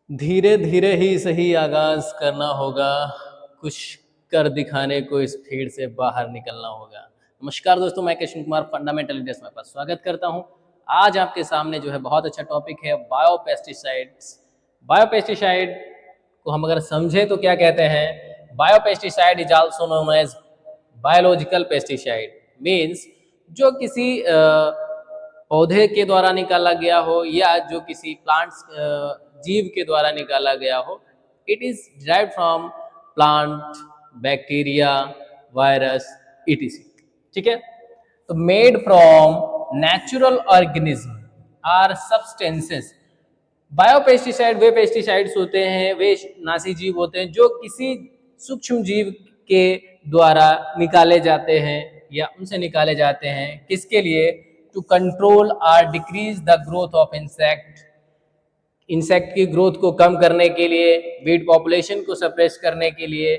धीरे धीरे ही सही आगाज करना होगा, कुछ कर दिखाने को इस भीड़ से बाहर निकलना होगा। नमस्कार दोस्तों, मैं कृष्ण कुमार फंडामेंटल इंडियस में आपका स्वागत करता हूं। आज आपके सामने जो है बहुत अच्छा टॉपिक है बायोपेस्टिसाइड्स। बायोपेस्टिसाइड को हम अगर समझें तो क्या कहते हैं, biopesticide is also known as biological pesticide. Means जो किसी पौधे के द्वारा निकाला गया हो या जो किसी प्लांट्स जीव के द्वारा निकाला गया हो, it is derived from plant, bacteria, virus, etc. ठीक है, तो made from natural organism or substances. Biopesticide वे पेस्टिसाइड्स होते हैं, वे नासी जीव होते हैं जो किसी सूक्ष्म जीव के द्वारा निकाले जाते हैं या उनसे निकाले जाते हैं। किसके लिए? टू कंट्रोल और decrease the growth of insect. Insect की ग्रोथ को कम करने के लिए, वीड पॉपुलेशन को सप्रेस करने के लिए,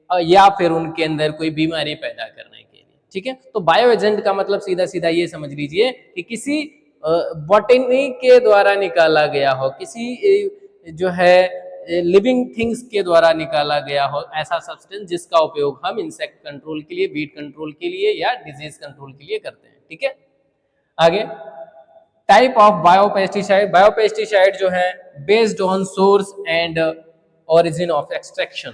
या फिर उनके अंदर कोई बीमारी पैदा करने के लिए। ठीक है, तो बायो एजेंट का मतलब सीधा सीधा ये समझ लीजिए कि किसी बॉटनी के द्वारा निकाला गया हो, किसी जो है लिविंग थिंग्स के द्वारा निकाला गया हो ऐसा सब्सटेंस जिसका उपयोग हम इंसेक्ट कंट्रोल के लिए, वीड कंट्रोल के लिए या डिजीज कंट्रोल के लिए करते हैं। ठीक है, आगे टाइप ऑफ बायोपेस्टिसाइड। बायोपेस्टिसाइड जो है based on source and origin of extraction.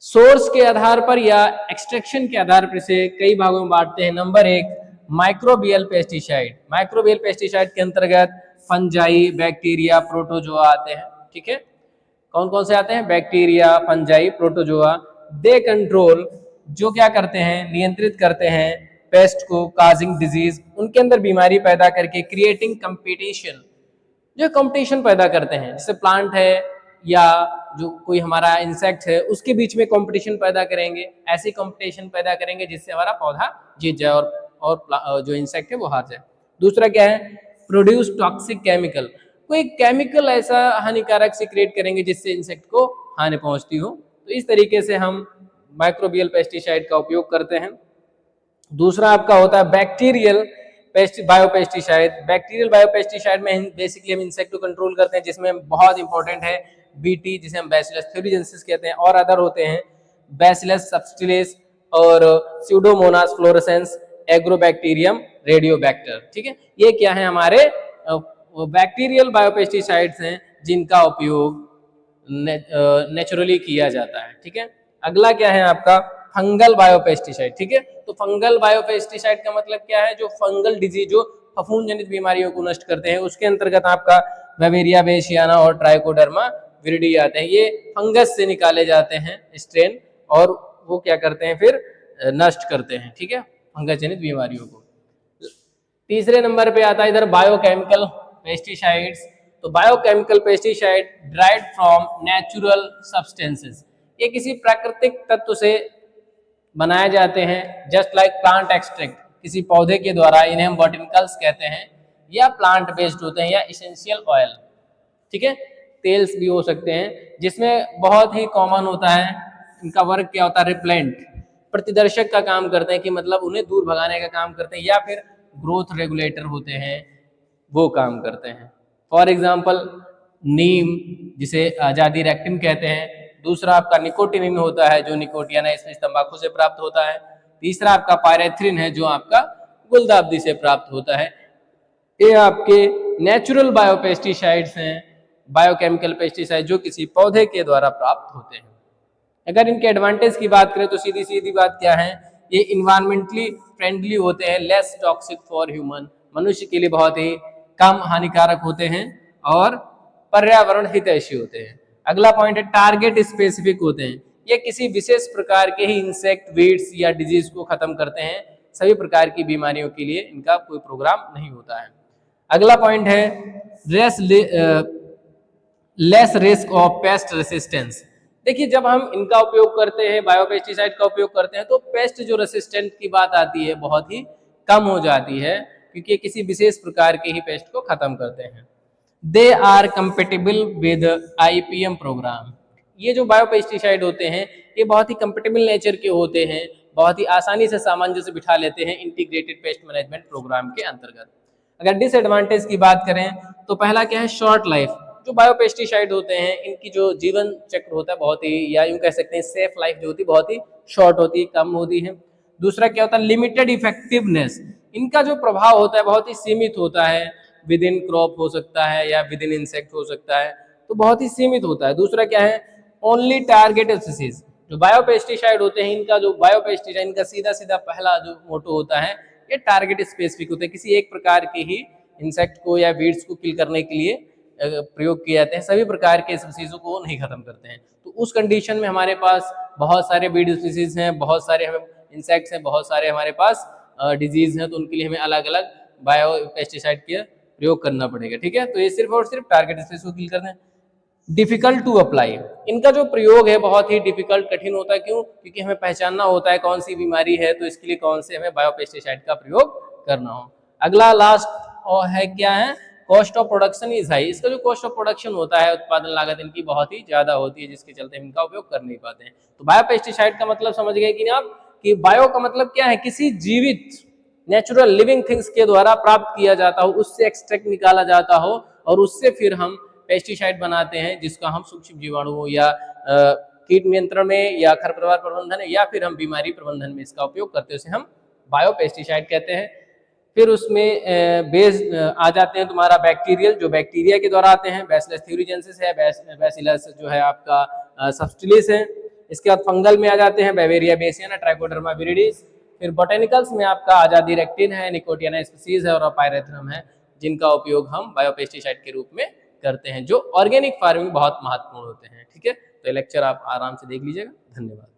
Source के आधार पर या एक्सट्रैक्शन के आधार पर से कई भागों में बांटते हैं। नंबर एक, माइक्रोबियल पेस्टिसाइड। माइक्रोबियल पेस्टिसाइड के अंतर्गत फंजाई, बैक्टीरिया, प्रोटोजोआ आते हैं। ठीक है, कौन कौन से आते हैं? Bacteria, fungi, protozoa. They control, जो क्या करते हैं? नियंत्रित करते हैं पेस्ट को, काजिंग डिजीज, उनके अंदर बीमारी पैदा करके, क्रिएटिंग कंपटीशन, जो कंपटीशन पैदा करते हैं, जैसे प्लांट है या जो कोई हमारा इंसेक्ट है उसके बीच में कंपटीशन पैदा करेंगे। ऐसी कंपटीशन पैदा करेंगे जिससे हमारा पौधा जीत जाए और जो इंसेक्ट है वो हार जाए। दूसरा क्या है? Produce toxic chemical. कोई केमिकल ऐसा हानिकारक सीक्रेट करेंगे जिससे इंसेक्ट को हानि पहुंचती हो। तो इस तरीके से हम माइक्रोबियल पेस्टिसाइड का उपयोग करते हैं। दूसरा आपका होता है बैक्टीरियल बायोपेस्टिसाइड। बैक्टीरियल बायोपेस्टिसाइड में बेसिकली हम इंसेक्ट को कंट्रोल करते हैं, जिसमें बहुत इंपॉर्टेंट है बीटी, जिसे हम बैसिलस थ्यूरिजेंसिस कहते हैं, और अदर होते हैं बैसिलस सबटिलिस और स्यूडोमोनास फ्लोरेसेंस, एग्रोबैक्टीरियम, रेडियोबैक्टर। ठीक है, ये क्या है? हमारे बैक्टीरियल बायोपेस्टिसाइड्स हैं जिनका उपयोग नेचुरली किया जाता है। ठीक है, अगला क्या है आपका? Fungal biopesticide. ठीक है, तो फंगल बायोपेस्टिसाइड का मतलब क्या है? जो फंगल डिजीज, जो फफूंद जनित बीमारियों को नष्ट करते हैं, उसके अंतर्गत आपका वेवेरिया बेसियाना और ट्राइकोडर्मा विरिडी आते हैं। ये फंगस से निकाले जाते हैं स्ट्रेन, और वो क्या करते हैं? फिर नष्ट करते हैं। ठीक है, फंगस जनित बीमारियों को। तीसरे नंबर पे आता है इधर बायोकेमिकल पेस्टिसाइड्स। तो biochemical pesticide derived from natural substances. ये किसी प्राकृतिक तत्व से बनाए जाते हैं, जस्ट लाइक प्लांट एक्सट्रैक्ट, किसी पौधे के द्वारा, इन्हें हम बॉटनिकल्स कहते हैं, या प्लांट बेस्ड होते हैं, या एसेंशियल ऑयल। ठीक है, तेल्स भी हो सकते हैं, जिसमें बहुत ही कॉमन होता है इनका वर्क क्या होता है? रिप्लेंट, प्रतिदर्शक का काम करते हैं, कि मतलब उन्हें दूर भगाने का काम करते हैं, या फिर ग्रोथ रेगुलेटर होते हैं, वो काम करते हैं। फॉर एग्जाम्पल नीम, जिसे आजादी रेक्टिन कहते हैं। दूसरा आपका निकोटिनिन होता है, जो निकोटियाना इसमें तंबाकू से प्राप्त होता है। तीसरा आपका पायरेथ्रिन है, जो आपका गुलदाउदी से प्राप्त होता है। ये आपके नेचुरल बायोपेस्टिसाइड्स हैं, बायोकेमिकल पेस्टिसाइड जो किसी पौधे के द्वारा प्राप्त होते हैं। अगर इनके एडवांटेज की बात करें तो सीधी सीधी बात क्या है? ये इन्वायरमेंटली फ्रेंडली होते हैं, लेस टॉक्सिक फॉर ह्यूमन, मनुष्य के लिए बहुत ही कम हानिकारक होते हैं, और पर्यावरण हितैषी होते हैं। अगला पॉइंट है टारगेट स्पेसिफिक होते हैं। ये किसी विशेष प्रकार के ही इंसेक्ट, वीड्स या डिजीज को खत्म करते हैं। सभी प्रकार की बीमारियों के लिए इनका कोई प्रोग्राम नहीं होता है। अगला पॉइंट है less risk of paste resistance. देखिए, जब हम इनका उपयोग करते हैं, बायोपेस्टिसाइड का उपयोग करते हैं, तो पेस्ट जो रेसिस्टेंट की बात आती है बहुत ही कम हो जाती है, क्योंकि किसी विशेष प्रकार के ही पेस्ट को खत्म करते हैं। They are compatible with IPM program. ये जो बायोपेस्टिसाइड होते हैं ये बहुत ही कंपेटेबल नेचर के होते हैं, बहुत ही आसानी से सामंजस्य बिठा लेते हैं इंटीग्रेटेड पेस्ट मैनेजमेंट प्रोग्राम के अंतर्गत। अगर डिसएडवांटेज की बात करें तो पहला क्या है? Short life. जो बायोपेस्टिसाइड होते हैं इनकी जो जीवन चक्र होता है बहुत ही, या यूं कह सकते हैं सेफ लाइफ जो होती है बहुत ही शॉर्ट होती है, कम होती है। दूसरा क्या होता है, लिमिटेड इफेक्टिवनेस, इनका जो प्रभाव होता है बहुत ही सीमित होता है, विद इन क्रॉप हो सकता है या विद इन इंसेक्ट हो सकता है, तो बहुत ही सीमित होता है। दूसरा क्या है, ओनली टारगेट स्पीसीज, जो बायोपेस्टिसाइड होते हैं इनका जो बायोपेस्टिसाइड इनका सीधा सीधा पहला जो मोटो होता है ये टारगेट स्पेसिफिक होते हैं, किसी एक प्रकार के ही इंसेक्ट को या वीड्स को किल करने के लिए प्रयोग किए जाते हैं, सभी प्रकार के स्पीसीज को नहीं खत्म करते हैं। तो उस कंडीशन में हमारे पास बहुत सारे वीड स्पीसीज हैं, बहुत सारे हमें इंसेक्ट्स हैं, बहुत सारे हमारे पास डिजीज हैं, तो उनके लिए हमें अलग अलग बायोपेस्टिसाइड का प्रयोग करना पड़ेगा। ठीक है, तो ये सिर्फ और सिर्फ टारगेट स्पीसीज को किल करते हैं। डिफिकल्ट टू अप्लाई, इनका जो प्रयोग है बहुत ही डिफिकल्ट, कठिन होता है। क्यों? क्योंकि हमें पहचानना होता है कौन सी बीमारी है, तो इसके लिए कौन से हमें बायोपेस्टिसाइड का प्रयोग करना हो। अगला लास्ट और है क्या है, cost of production is high, इसका जो कॉस्ट ऑफ प्रोडक्शन होता है, उत्पादन लागत इनकी बहुत ही ज्यादा होती है, जिसके चलते हम इनका उपयोग कर नहीं पाते हैं। तो बायोपेस्टिसाइड का मतलब समझ गए कि आप, कि बायो का मतलब क्या है, किसी जीवित नेचुरल लिविंग थिंग्स के द्वारा प्राप्त किया जाता हो, उससे एक्सट्रैक्ट निकाला जाता हो और उससे फिर हम पेस्टिसाइड बनाते हैं, जिसका हम सूक्ष्म जीवाणुओं या कीट नियंत्रण में या खरपतवार प्रबंधन या फिर हम बीमारी प्रबंधन में इसका उपयोग करते हैं, उसे हम बायोपेस्टिसाइड कहते हैं। फिर उसमें बेस आ जाते हैं तुम्हारा बैक्टीरियल, जो बैक्टीरिया के द्वारा आते हैं, बैसिलस थ्यूरिजेंसिस है, बैसिलस जो है आपका सब्स्टिलिस है। इसके बाद फंगल में आ जाते हैं बेवेरिया बेसियाना, ट्राइकोडर्मा विरिडिस। फिर बोटेनिकल्स में आपका आजादी रेक्टिन है, निकोटियाना स्पीसीज है और पायरेथ्रम है, जिनका उपयोग हम बायोपेस्टिसाइड के रूप में करते हैं, जो ऑर्गेनिक फार्मिंग बहुत महत्वपूर्ण होते हैं। ठीक है, तो लेक्चर आप आराम से देख लीजिएगा। धन्यवाद।